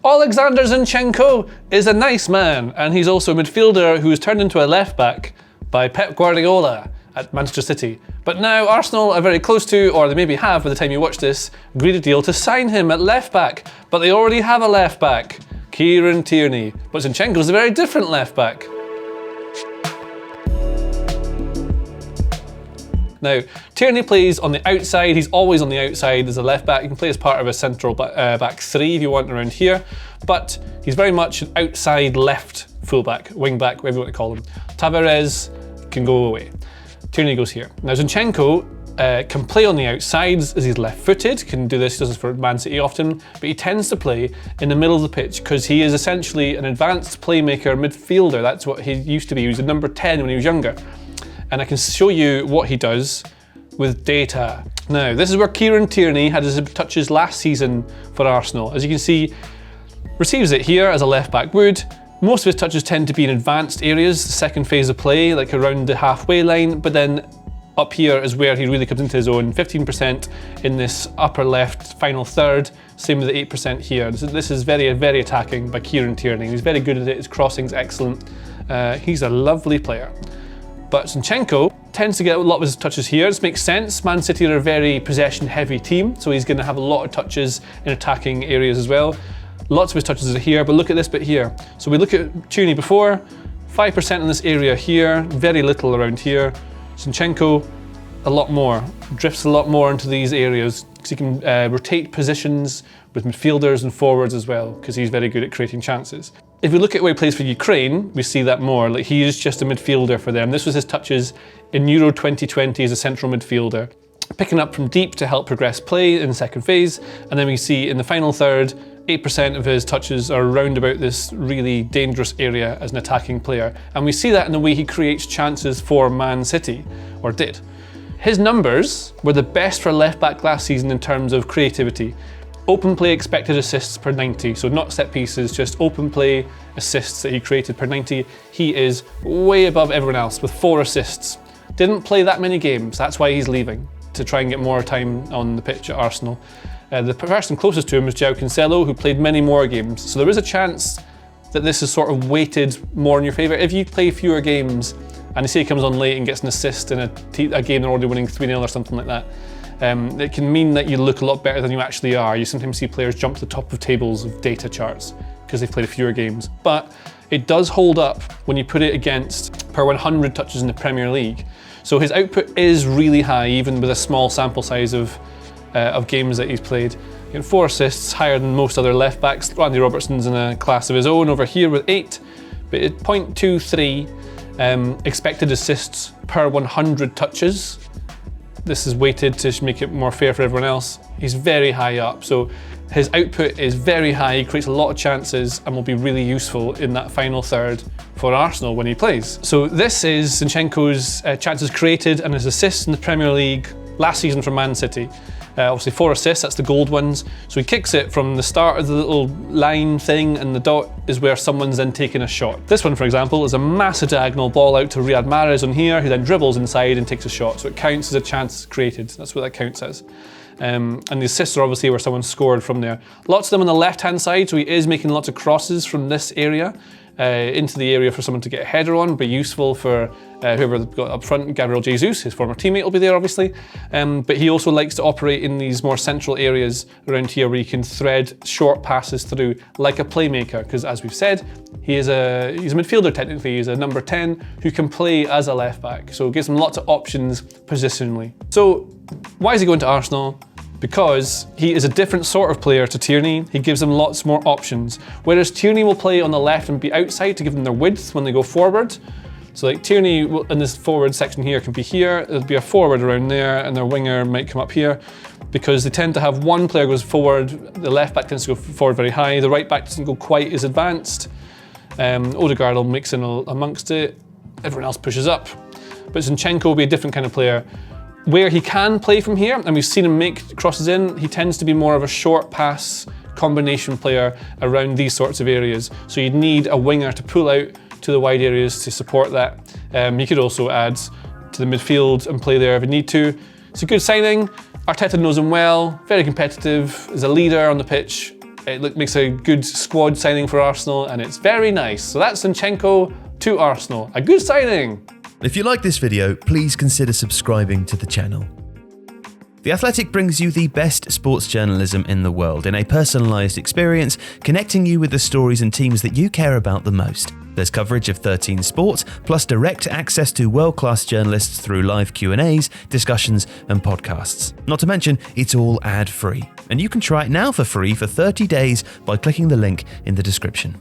Oleksandr Zinchenko is a nice man, and he's also a midfielder who was turned into a left-back by Pep Guardiola at Manchester City. But now Arsenal are very close to, or they maybe have by the time you watch this, agreed a deal to sign him at left-back. But they already have a left-back, Kieran Tierney. But Zinchenko's a very different left-back. Now, Tierney plays on the outside. He's always on the outside as a left back. He can play as part of a central back three if you want around here, but he's very much an outside left fullback, wing back, whatever you want to call him. Tavares can go away. Tierney goes here. Now, Zinchenko can play on the outsides as he's left-footed, can do this, he does this for Man City often, but he tends to play in the middle of the pitch because he is essentially an advanced playmaker midfielder. That's what he used to be. He was a number 10 when he was younger. And I can show you what he does with data. Now, this is where Kieran Tierney had his touches last season for Arsenal. As you can see, receives it here as a left back would. Most of his touches tend to be in advanced areas, the second phase of play, like around the halfway line, but then up here is where he really comes into his own. 15% in this upper left final third, same with the 8% here. This is very, very attacking by Kieran Tierney. He's very good at it, his crossing's excellent. He's a lovely player. But Zinchenko tends to get a lot of his touches here. This makes sense. Man City are a very possession-heavy team, so he's going to have a lot of touches in attacking areas as well. Lots of his touches are here, but look at this bit here. So we look at Tierney before, 5% in this area here, very little around here. Zinchenko, a lot more, drifts a lot more into these areas because he can rotate positions with midfielders and forwards as well, because he's very good at creating chances. If we look at where he plays for Ukraine, we see that more. Like, he is just a midfielder for them. This was his touches in Euro 2020 as a central midfielder. Picking up from deep to help progress play in the second phase. And then we see in the final third, 8% of his touches are around about this really dangerous area as an attacking player. And we see that in the way he creates chances for Man City, or did. His numbers were the best for left back last season in terms of creativity. Open play expected assists per 90, so not set pieces, just open play assists that he created per 90. He is way above everyone else with 4 assists. Didn't play that many games, that's why he's leaving, to try and get more time on the pitch at Arsenal. The person closest to him is João Cancelo, who played many more games. So there is a chance that this is sort of weighted more in your favour. If you play fewer games and you say he comes on late and gets an assist in a game they're already winning 3-0 or something like that, it can mean that you look a lot better than you actually are. You sometimes see players jump to the top of tables of data charts because they've played fewer games. But it does hold up when you put it against per 100 touches in the Premier League. So his output is really high, even with a small sample size of games that he's played. 4 assists, higher than most other left backs. Randy Robertson's in a class of his own over here with 8, but at 0.23 expected assists per 100 touches. This is weighted to make it more fair for everyone else. He's very high up, so his output is very high. He creates a lot of chances and will be really useful in that final third for Arsenal when he plays. So this is Zinchenko's chances created and his assists in the Premier League last season for Man City. Obviously 4 assists, that's the gold ones. So he kicks it from the start of the little line thing, and the dot is where someone's then taking a shot. This one, for example, is a massive diagonal ball out to Riyad Mahrez on here, who then dribbles inside and takes a shot. So it counts as a chance created. That's what that counts as. And the assists are obviously where someone scored from there. Lots of them on the left-hand side, so he is making lots of crosses from this area into the area for someone to get a header on, but useful for whoever they've got up front. Gabriel Jesus, his former teammate, will be there obviously, but he also likes to operate in these more central areas around here where you can thread short passes through like a playmaker, because as we've said, he's a midfielder technically. He's a number 10 who can play as a left back, so it gives him lots of options positionally. So why is he going to Arsenal? Because he is a different sort of player to Tierney. He gives them lots more options. Whereas Tierney will play on the left and be outside to give them their width when they go forward. So like Tierney in this forward section here can be here, there'll be a forward around there, and their winger might come up here, because they tend to have one player goes forward, the left back tends to go forward very high, the right back doesn't go quite as advanced. Odegaard will mix in amongst it, everyone else pushes up. But Zinchenko will be a different kind of player. Where he can play from here, and we've seen him make crosses in, he tends to be more of a short pass combination player around these sorts of areas. So you'd need a winger to pull out to the wide areas to support that. You could also add to the midfield and play there if you need to. It's a good signing. Arteta knows him well, very competitive, is a leader on the pitch, It makes a good squad signing for Arsenal, and it's very nice. So that's Zinchenko to Arsenal. A good signing. If you like this video, please consider subscribing to the channel. The Athletic brings you the best sports journalism in the world in a personalised experience, connecting you with the stories and teams that you care about the most. There's coverage of 13 sports, plus direct access to world-class journalists through live Q&As, discussions and podcasts. Not to mention, it's all ad-free. And you can try it now for free for 30 days by clicking the link in the description.